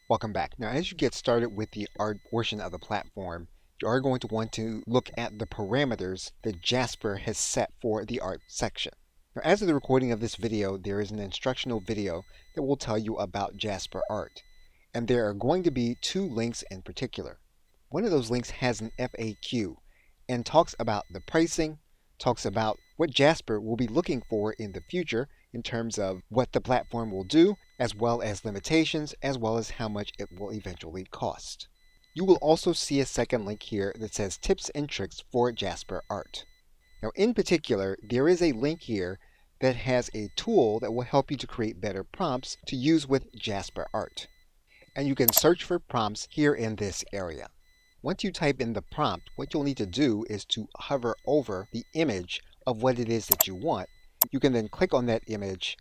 Welcome back. Now, as you get started with the art portion of the platform, you are going to want to look at the parameters that Jasper has set for the art section. Now, as of the recording of this video, there is an instructional video that will tell you about Jasper art. And there are going to be two links in particular. One of those links has an FAQ and talks about the pricing, talks about what Jasper will be looking for in the future in terms of what the platform will do, as well as limitations, as well as how much it will eventually cost. You will also see a second link here that says tips and tricks for Jasper art. Now, in particular, there is a link here that has a tool that will help you to create better prompts to use with Jasper art. And you can search for prompts here in this area. Once you type in the prompt, what you'll need to do is to hover over the image of what it is that you want. You can then click on that image,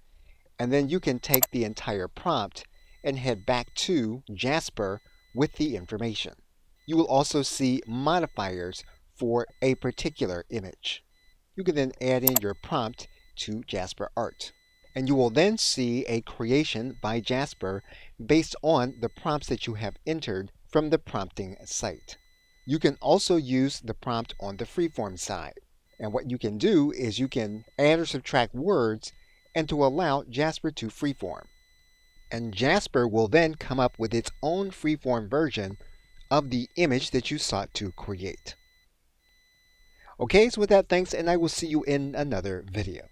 and then you can take the entire prompt and head back to Jasper with the information. You will also see modifiers for a particular image. You can then add in your prompt to Jasper art. And you will then see a creation by Jasper based on the prompts that you have entered from the prompting site. You can also use the prompt on the freeform side. And what you can do is you can add or subtract words and to allow Jasper to freeform. And Jasper will then come up with its own freeform version of the image that you sought to create. Okay, so with that, thanks, and I will see you in another video.